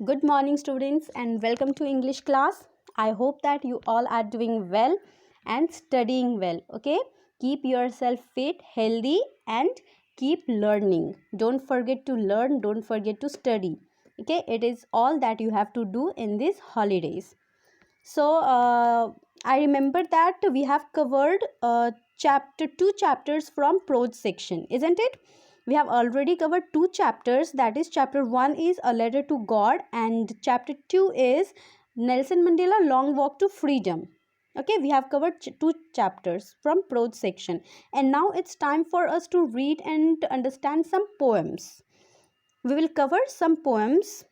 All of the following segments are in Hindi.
Good morning, students, and welcome to English class. I hope that you all are doing well and studying well. Okay, keep yourself fit, healthy, and keep learning. Don't forget to learn, don't forget to study. Okay, it is all that you have to do in these holidays. So, I remember that we have covered two chapters from prose section, isn't it? We have already covered two chapters, that is chapter 1 is A Letter to God and chapter 2 is Nelson Mandela Long Walk to Freedom. Okay, we have covered two chapters from prose section and now it's time for us to read and understand some poems. We will cover some poems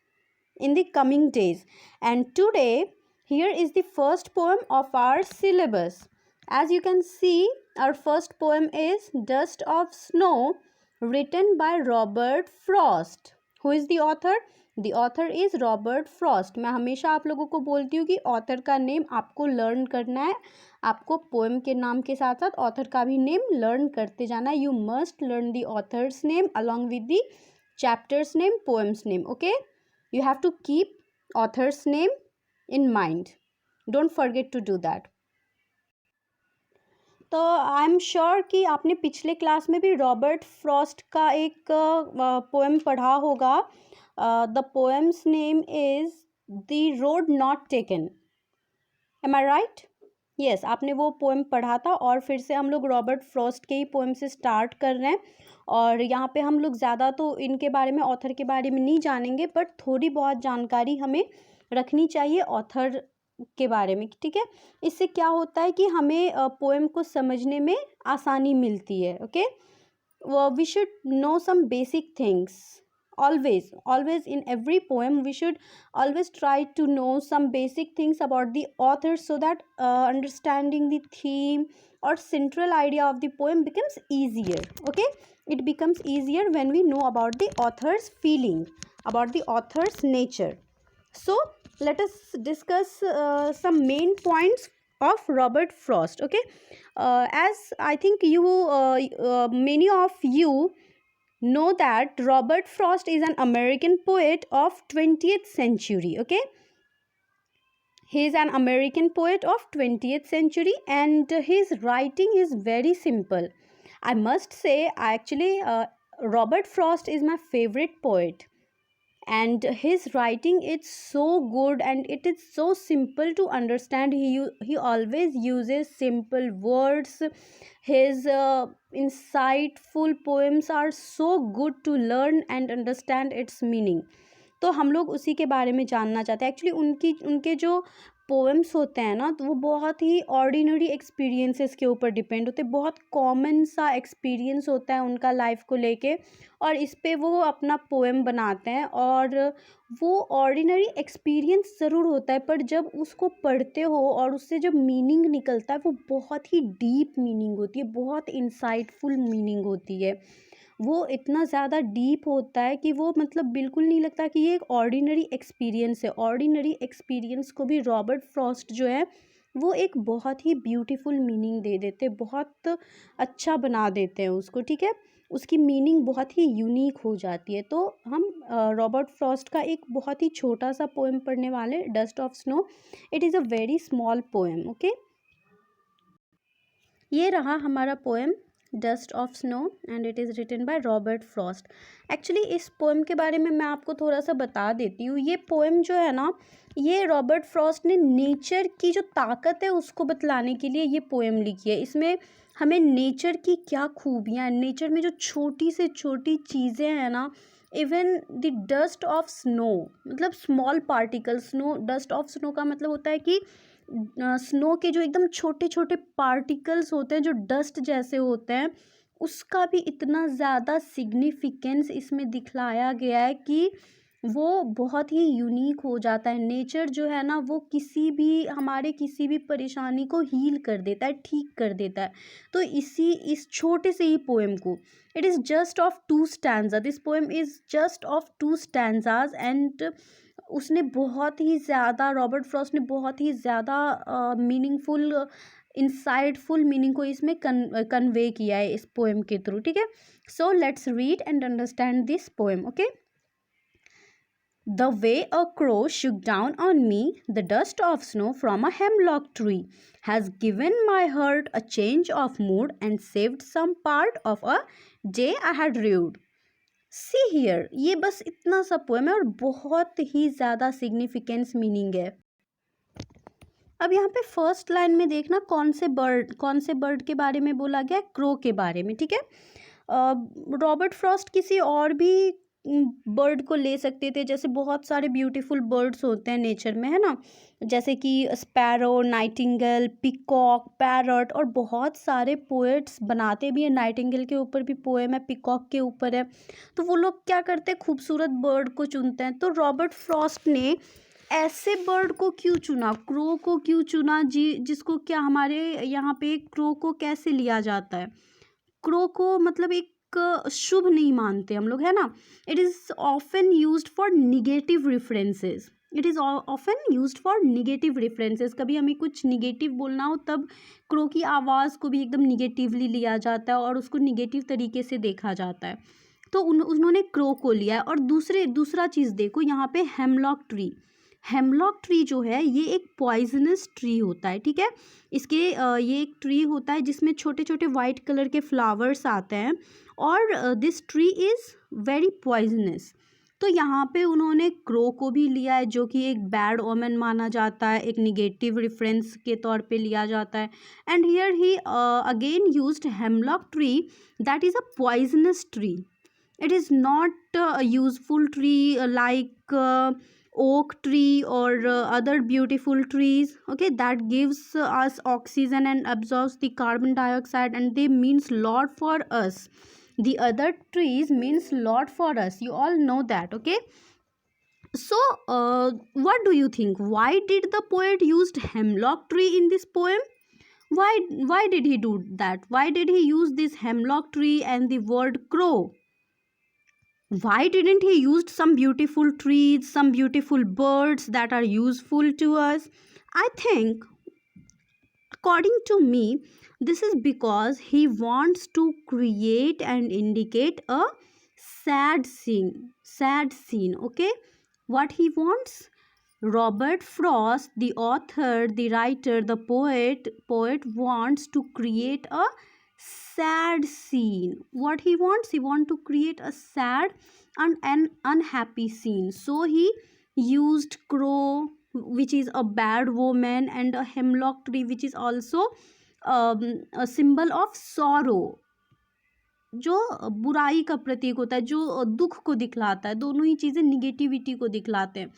in the coming days, and today here is the first poem of our syllabus. As you can see, our first poem is Dust of Snow, written by Robert Frost. Who is the author? The author is Robert Frost. मैं हमेशा आप लोगों को बोलती हूँ कि ऑथर का नेम आपको लर्न करना है. आपको पोएम के नाम के साथ साथ ऑथर का भी नेम लर्न करते जाना है. You must learn the author's name along with the chapters name, poems name. Okay, you have to keep author's name in mind. Don't forget to do that. तो आई एम श्योर कि आपने पिछले क्लास में भी रॉबर्ट फ्रॉस्ट का एक पोएम पढ़ा होगा. The poem's name is the road not taken. Am I right? Yes, आपने वो पोएम पढ़ा था और फिर से हम लोग रॉबर्ट फ्रॉस्ट के ही पोएम से स्टार्ट कर रहे हैं. और यहाँ पे हम लोग ज़्यादा तो इनके बारे में, ऑथर के बारे में नहीं जानेंगे, बट थोड़ी बहुत जानकारी हमें रखनी चाहिए ऑथर के बारे में. ठीक है, इससे क्या होता है कि हमें पोएम को समझने में आसानी मिलती है. Okay, we should know some basic things. Always in every poem we should always try to know some basic things about the author so that understanding the theme or central idea of the poem becomes easier. Okay, it becomes easier when we know about the author's feeling, about the author's nature. So let us discuss some main points of Robert Frost. Okay, as I think many of you know that Robert Frost is an American poet of 20th century. Okay, he is an American poet of 20th century and his writing is very simple. I must say, actually, Robert Frost is my favorite poet and his writing is so good and it is so simple to understand. He always uses simple words. His insightful poems are so good to learn and understand its meaning. तो हम लोग उसी के बारे में जानना चाहते हैं. एक्चुअली उनके जो पोएम्स होते हैं ना, तो वो बहुत ही ऑर्डिनरी एक्सपीरियंसेस के ऊपर डिपेंड होते हैं. बहुत कॉमन सा एक्सपीरियंस होता है उनका लाइफ को लेके और इस पे वो अपना पोएम बनाते हैं. और वो ऑर्डिनरी एक्सपीरियंस ज़रूर होता है, पर जब उसको पढ़ते हो और उससे जब मीनिंग निकलता है वो बहुत ही डीप मीनिंग होती है, बहुत इंसाइटफुल मीनिंग होती है. वो इतना ज़्यादा डीप होता है कि वो मतलब बिल्कुल नहीं लगता कि ये एक ऑर्डिनरी एक्सपीरियंस है. ऑर्डिनरी एक्सपीरियंस को भी रॉबर्ट फ्रॉस्ट जो है वो एक बहुत ही ब्यूटीफुल मीनिंग दे देते, बहुत अच्छा बना देते हैं उसको. ठीक है, उसकी मीनिंग बहुत ही यूनिक हो जाती है. तो हम रॉबर्ट फ्रॉस्ट का एक बहुत ही छोटा सा पोएम पढ़ने वाले, dust of snow. It is a very small poem. Okay, ये रहा हमारा poem dust of snow and it is written by Robert Frost. Actually इस पोएम के बारे में मैं आपको थोड़ा सा बता देती हूँ. ये पोएम जो है ना, ये रॉबर्ट फ्रॉस्ट ने नेचर की जो ताकत है उसको बतलाने के लिए ये पोएम लिखी है. इसमें हमें नेचर की क्या खूबियाँ हैं, नेचर में जो छोटी से छोटी चीज़ें हैं ना, even the dust of snow, मतलब small particle. Snow, dust of snow का मतलब होता है कि स्नो के जो एकदम छोटे छोटे पार्टिकल्स होते हैं जो डस्ट जैसे होते हैं, उसका भी इतना ज़्यादा सिग्निफिकेंस इसमें दिखलाया गया है कि वो बहुत ही यूनिक हो जाता है. नेचर जो है ना, वो हमारे किसी भी परेशानी को हील कर देता है, ठीक कर देता है. तो इस छोटे से ही पोएम को, it is just of 2 stanza. This poem is just of 2 stanzas and उसने बहुत ही ज़्यादा, रॉबर्ट फ्रॉस्ट ने बहुत ही ज़्यादा मीनिंगफुल, इंसाइटफुल मीनिंग को इसमें कन्वे किया है इस पोएम के थ्रू. ठीक है, so let's read and understand this poem. Okay, The way a crow shook down on me, the dust of snow from a hemlock tree has given my heart a change of mood and saved some part of a day I had rued. See here, ये बस इतना सा पोएम है और बहुत ही ज़्यादा सिग्निफिकेंस मीनिंग है. अब यहाँ पे फर्स्ट लाइन में देखना कौन से बर्ड के बारे में बोला गया है, क्रो के बारे में. ठीक है, रॉबर्ट फ्रॉस्ट किसी और भी बर्ड को ले सकते थे, जैसे बहुत सारे ब्यूटीफुल बर्ड्स होते हैं नेचर में, है ना, जैसे कि स्पैरो, नाइटिंगेल, पिकॉक, पैरट, और बहुत सारे पोएट्स बनाते भी हैं. नाइटिंगेल के ऊपर भी पोएम है, पिकॉक के ऊपर है. तो वो लोग क्या करते हैं, खूबसूरत बर्ड को चुनते हैं. तो रॉबर्ट फ्रॉस्ट ने ऐसे बर्ड को क्यों चुना, क्रो को क्यों चुना जी, जिसको क्या हमारे यहाँ पे क्रो को कैसे लिया जाता है, क्रो को मतलब एक शुभ नहीं मानते हम लोग, है ना. It is often used for negative references. कभी हमें कुछ निगेटिव बोलना हो तब क्रो की आवाज़ को भी एकदम निगेटिवली लिया जाता है और उसको निगेटिव तरीके से देखा जाता है. तो उन्होंने क्रो को लिया है. और दूसरा चीज़ देखो यहाँ पे, हेमलॉक ट्री जो है ये एक पॉइजनस ट्री होता है. ठीक है, इसके ये एक ट्री होता है जिसमें छोटे छोटे वाइट कलर के फ्लावर्स आते हैं और this tree is very poisonous. तो यहाँ पे उन्होंने क्रो को भी लिया है जो कि एक बैड ओमेन माना जाता है, एक निगेटिव रेफरेंस के तौर पे लिया जाता है. And here he again used hemlock tree that is a poisonous tree. It is not useful tree like oak tree or other beautiful trees, okay, that gives us oxygen and absorbs the carbon dioxide, and they means lot for us. The other trees means lot for us, you all know that, okay. So what do you think, why did the poet used hemlock tree in this poem? Why did he do that? Why did he use this hemlock tree and the word crow? Why didn't he use some beautiful trees, some beautiful birds that are useful to us? I think, according to me, this is because he wants to create and indicate a sad scene, okay. What he wants, Robert Frost, the author, the writer, the poet wants to create a sad scene. What he wants, he wants to create a sad and an unhappy scene. So he used crow, which is a bad woman, and a hemlock tree, which is also a symbol of sorrow, जो बुराई का प्रतीक होता है, जो दुख को दिखलाता है. दोनों ही चीज़ें निगेटिविटी को दिखलाते हैं.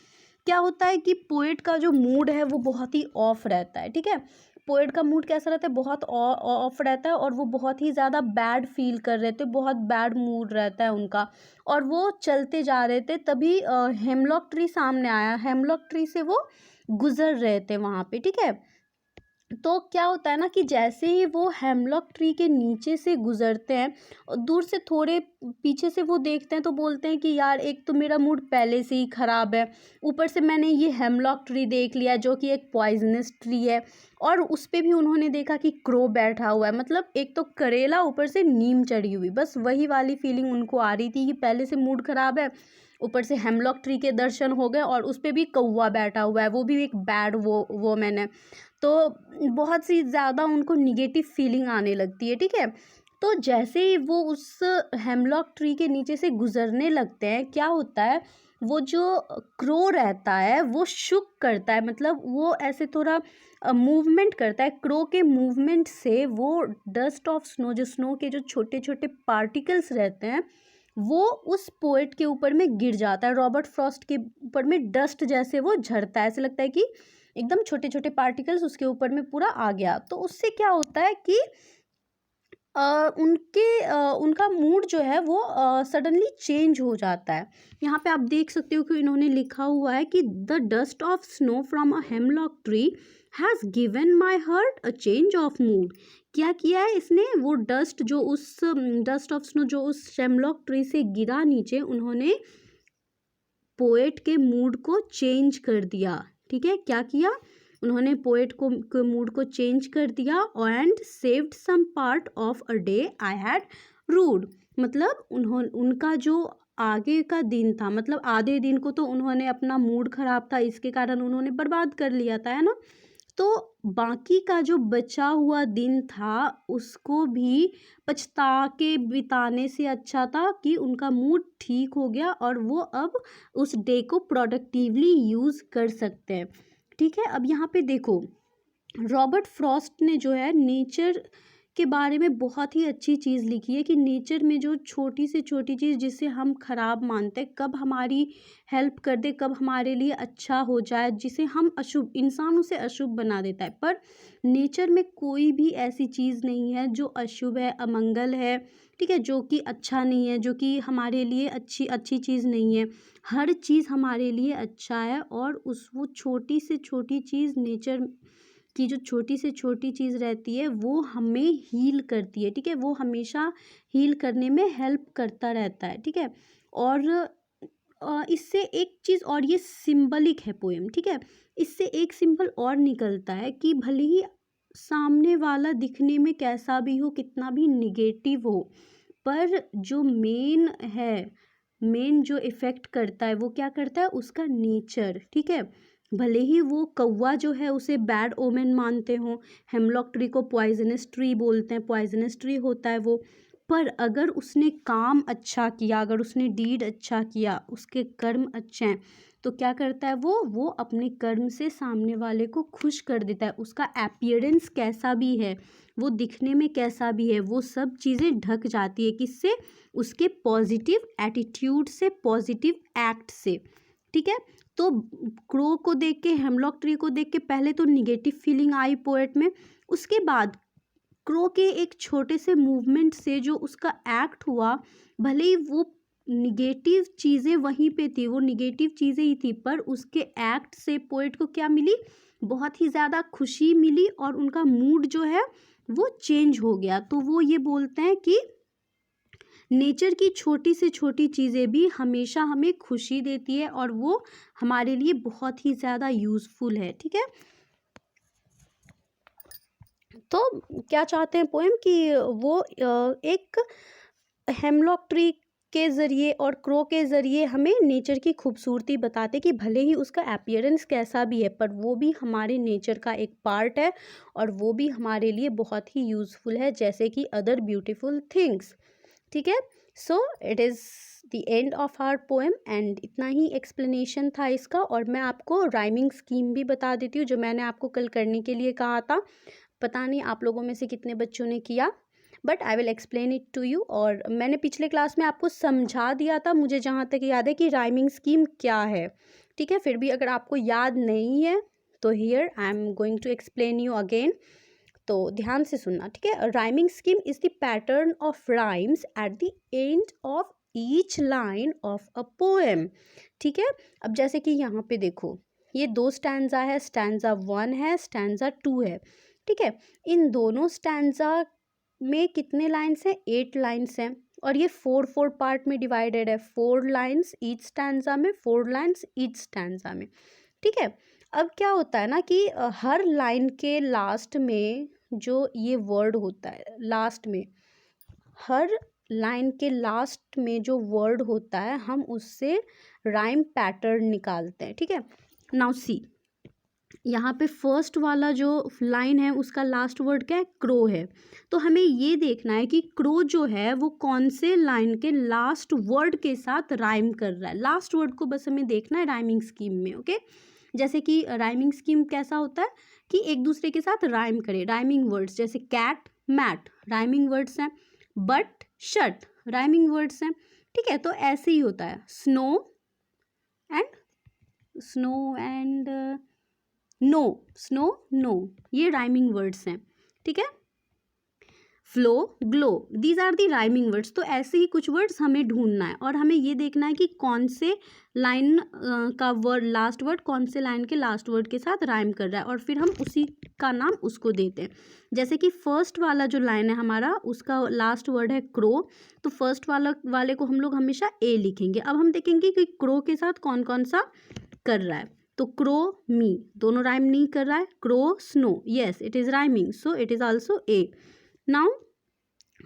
क्या होता है कि पोएट का जो मूड है वो बहुत ही ऑफ रहता है. ठीक है, पोएट का मूड कैसा रहता है, बहुत ऑफ रहता है और वो बहुत ही ज़्यादा बैड फील कर रहे थे, बहुत बैड मूड रहता है उनका, और वो चलते जा रहे थे. तभी हेमलॉक ट्री सामने आया, हेमलॉक ट्री से वो गुजर रहे थे वहाँ पे. ठीक है, तो क्या होता है ना कि जैसे ही वो हेमलॉक ट्री के नीचे से गुजरते हैं, दूर से थोड़े पीछे से वो देखते हैं तो बोलते हैं कि यार एक तो मेरा मूड पहले से ही ख़राब है, ऊपर से मैंने ये हेमलॉक ट्री देख लिया जो कि एक पॉइजनस ट्री है, और उस पर भी उन्होंने देखा कि क्रो बैठा हुआ है. मतलब एक तो करेला, ऊपर से नीम चढ़ी हुई, बस वही वाली फीलिंग उनको आ रही थी कि पहले से मूड ख़राब है, ऊपर से हेमलॉक ट्री के दर्शन हो गए और उस पर भी कौवा बैठा हुआ है, वो भी एक बैड वोमैन है. तो बहुत सी ज़्यादा उनको निगेटिव फीलिंग आने लगती है. ठीक है, तो जैसे ही वो उस हेमलॉक ट्री के नीचे से गुजरने लगते हैं, क्या होता है, वो जो क्रो रहता है वो शुक करता है, मतलब वो ऐसे थोड़ा मूवमेंट करता है. क्रो के मूवमेंट से वो डस्ट ऑफ स्नो, जो स्नो के जो छोटे छोटे पार्टिकल्स रहते हैं, वो उस पोएट के ऊपर में गिर जाता है. रॉबर्ट फ्रॉस्ट के ऊपर में डस्ट जैसे वो झड़ता है, ऐसे लगता है कि एकदम छोटे छोटे पार्टिकल्स उसके ऊपर में पूरा आ गया. तो उससे क्या होता है कि उनका मूड जो है वो सडनली चेंज हो जाता है. यहाँ पे आप देख सकते हो कि इन्होंने लिखा हुआ है कि the dust of snow from a hemlock tree has given my heart a change of mood. क्या किया है इसने, वो डस्ट ऑफ स्नो जो उस हेमलॉक ट्री से गिरा नीचे, उन्होंने पोएट के मूड को चेंज कर दिया. ठीक है, क्या किया उन्होंने, पोएट को मूड को चेंज कर दिया. And saved some part of a day I had rued. मतलब उनका जो आगे का दिन था, मतलब आधे दिन को तो उन्होंने अपना मूड ख़राब था इसके कारण उन्होंने बर्बाद कर लिया था, है ना। तो बाकी का जो बचा हुआ दिन था उसको भी पछता के बिताने से अच्छा था कि उनका मूड ठीक हो गया और वो अब उस डे को प्रोडक्टिवली यूज़ कर सकते हैं। ठीक है, अब यहाँ पे देखो, रॉबर्ट फ्रॉस्ट ने जो है नेचर के बारे में बहुत ही अच्छी चीज़ लिखी है कि नेचर में जो छोटी से छोटी चीज़ जिसे हम खराब मानते हैं, कब हमारी हेल्प कर दे, कब हमारे लिए अच्छा हो जाए, जिसे हम अशुभ, इंसान उसे अशुभ बना देता है। पर नेचर में कोई भी ऐसी चीज़ नहीं है जो अशुभ है, अमंगल है, ठीक है, जो कि अच्छा नहीं है, जो कि हमारे लिए अच्छी अच्छी चीज़ नहीं है। हर चीज़ हमारे लिए अच्छा है और उस वो छोटी से छोटी चीज़, नेचर की जो छोटी से छोटी चीज़ रहती है वो हमें हील करती है, ठीक है, वो हमेशा हील करने में हेल्प करता रहता है, ठीक है। और इससे एक चीज़ और, ये सिंबलिक है पोएम, ठीक है, इससे एक सिंबल और निकलता है कि भले ही सामने वाला दिखने में कैसा भी हो, कितना भी निगेटिव हो, पर जो मेन है, मेन जो इफ़ेक्ट करता है वो क्या करता है, उसका नेचर, ठीक है। भले ही वो कौवा जो है उसे बैड ओमेन मानते हों, हेमलॉक ट्री को पॉइजनस ट्री बोलते हैं, पॉइजनस ट्री होता है वो, पर अगर उसने काम अच्छा किया, अगर उसने डीड अच्छा किया, उसके कर्म अच्छे हैं, तो क्या करता है वो अपने कर्म से सामने वाले को खुश कर देता है। उसका अपीयरेंस कैसा भी है, वो दिखने में कैसा भी है, वो सब चीज़ें ढक जाती है, किससे, उसके पॉजिटिव एटीट्यूड से, पॉजिटिव एक्ट से, ठीक है। तो क्रो को देख के, हेमलॉक ट्री को देख के पहले तो निगेटिव फीलिंग आई पोएट में, उसके बाद क्रो के एक छोटे से मूवमेंट से जो उसका एक्ट हुआ, भले ही वो निगेटिव चीज़ें वहीं पे थी, वो निगेटिव चीज़ें ही थी, पर उसके एक्ट से पोएट को क्या मिली, बहुत ही ज़्यादा खुशी मिली और उनका मूड जो है वो चेंज हो गया। तो वो ये बोलते हैं कि नेचर की छोटी से छोटी चीज़ें भी हमेशा हमें खुशी देती है और वो हमारे लिए बहुत ही ज़्यादा यूज़फुल है, ठीक है। तो क्या चाहते हैं पोएम कि वो एक हेमलॉक ट्री के ज़रिए और क्रो के ज़रिए हमें नेचर की खूबसूरती बताते कि भले ही उसका अपीयरेंस कैसा भी है, पर वो भी हमारे नेचर का एक पार्ट है और वो भी हमारे लिए बहुत ही यूज़फुल है, जैसे कि अदर ब्यूटीफुल थिंग्स, ठीक है। So it is the end of our poem and इतना ही एक्सप्लेनेशन था इसका। और मैं आपको राइमिंग स्कीम भी बता देती हूँ जो मैंने आपको कल करने के लिए कहा था। पता नहीं आप लोगों में से कितने बच्चों ने किया, but I will explain it to you. और मैंने पिछले क्लास में आपको समझा दिया था, मुझे जहाँ तक याद है, कि राइमिंग स्कीम क्या है, ठीक है। फिर भी अगर आपको याद नहीं है तो here I am going to explain you again, तो ध्यान से सुनना, ठीक है। Rhyming scheme is the pattern of rhymes at the end of each line of a poem, ठीक है। अब जैसे कि यहाँ पे देखो, ये दो स्टैंजा है, स्टैंजा 1 है, स्टैंजा 2 है, ठीक है। इन दोनों स्टैंजा में कितने लाइन्स हैं, 8 लाइन्स हैं, और ये 4 पार्ट में डिवाइडेड है, 4 लाइन्स ईच स्टैंजा में, 4 लाइन्स ईच स्टैंजा में, ठीक है। अब क्या होता है ना कि हर लाइन के लास्ट में जो ये वर्ड होता है, लास्ट में, हर लाइन के लास्ट में जो वर्ड होता है, हम उससे राइम पैटर्न निकालते हैं, ठीक है। नाउ सी, यहाँ पे फर्स्ट वाला जो लाइन है उसका लास्ट वर्ड क्या है, क्रो है। तो हमें ये देखना है कि क्रो जो है वो कौन से लाइन के लास्ट वर्ड के साथ राइम कर रहा है। लास्ट वर्ड को बस हमें देखना है राइमिंग स्कीम में, ओके। जैसे कि राइमिंग स्कीम कैसा होता है कि एक दूसरे के साथ राइम करे, राइमिंग वर्ड्स, जैसे कैट मैट राइमिंग वर्ड्स हैं, बट शट राइमिंग वर्ड्स हैं, ठीक है। तो ऐसे ही होता है, snow and no, snow no, ये राइमिंग वर्ड्स हैं, ठीक है। Flow glow, these are the rhyming words. तो ऐसे ही कुछ वर्ड्स हमें ढूंढना है और हमें ये देखना है कि कौन से लाइन का वर्ड, लास्ट वर्ड कौन से लाइन के लास्ट वर्ड के साथ राइम कर रहा है, और फिर हम उसी का नाम उसको देते हैं। जैसे कि फर्स्ट वाला जो लाइन है हमारा, उसका लास्ट वर्ड है क्रो, तो फर्स्ट वाले को हम लोग हमेशा ए लिखेंगे। अब हम देखेंगे कि क्रो के साथ कौन कौन सा कर रहा है। तो क्रो मी दोनों राइम नहीं कर रहा है, crow snow, yes it is rhyming, so it is also a. Now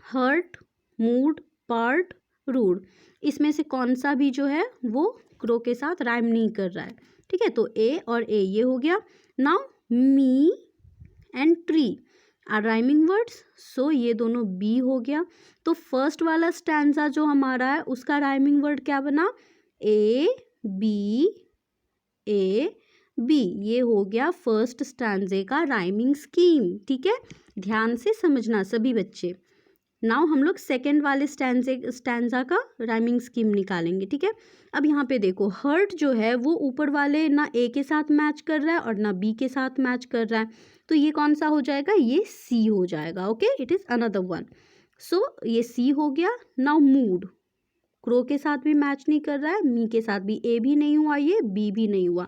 hurt mood part rude. इसमें से कौन सा भी जो है वो क्रो के साथ राइम नहीं कर रहा है, ठीक है। तो ए और ए ये हो गया। Now me and tree are rhyming words, so ये दोनों बी हो गया। तो फर्स्ट वाला स्टैंजा जो हमारा है उसका राइमिंग वर्ड क्या बना, ए बी, ये हो गया फर्स्ट स्टैंजे का राइमिंग स्कीम, ठीक है। ध्यान से समझना सभी बच्चे। नाउ हम लोग सेकेंड वाले स्टैंजा का राइमिंग स्कीम निकालेंगे, ठीक है। अब यहाँ पे देखो हर्ट जो है वो ऊपर वाले ना ए के साथ मैच कर रहा है और ना बी के साथ मैच कर रहा है, तो ये कौन सा हो जाएगा, ये सी हो जाएगा, okay. It is another one, so ये सी हो गया। नाउ मूड, क्रो के साथ भी मैच नहीं कर रहा है, मी के साथ भी, ए भी नहीं हुआ, ये बी भी नहीं हुआ,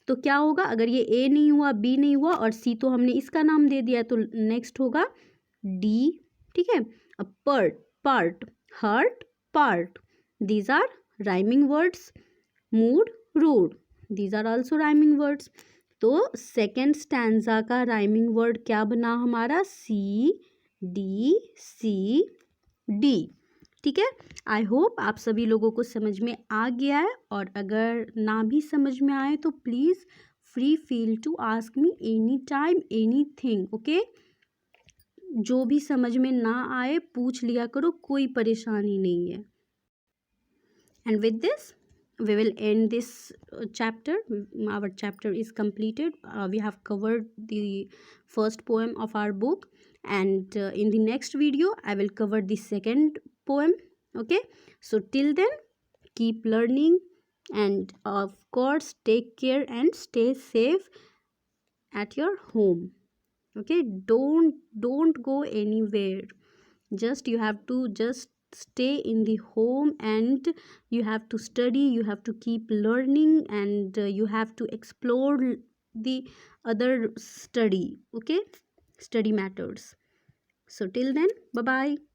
तो क्या होगा, अगर ये ए नहीं हुआ, बी नहीं हुआ और सी तो हमने इसका नाम दे दिया, तो नेक्स्ट होगा डी, ठीक है। अब part, hurt, part, these are rhyming words. Mood, rude, these are also rhyming words. तो सेकेंड स्टैंजा का राइमिंग वर्ड क्या बना हमारा, सी डी, ठीक है। आई होप आप सभी लोगों को समझ में आ गया है, और अगर ना भी समझ में आए तो please free feel to ask me any time anything, okay. जो भी समझ में ना आए पूछ लिया करो, कोई परेशानी नहीं है। And with this we will end this chapter. Our chapter is completed. We have covered the first poem of our book, and in the next video I will cover the second poem, okay. So till then, keep learning, and of course take care and stay safe at your home, okay. Don't go anywhere, just you have to just stay in the home, and you have to study, you have to keep learning, and you have to explore the other study, okay, study matters. So till then, bye bye.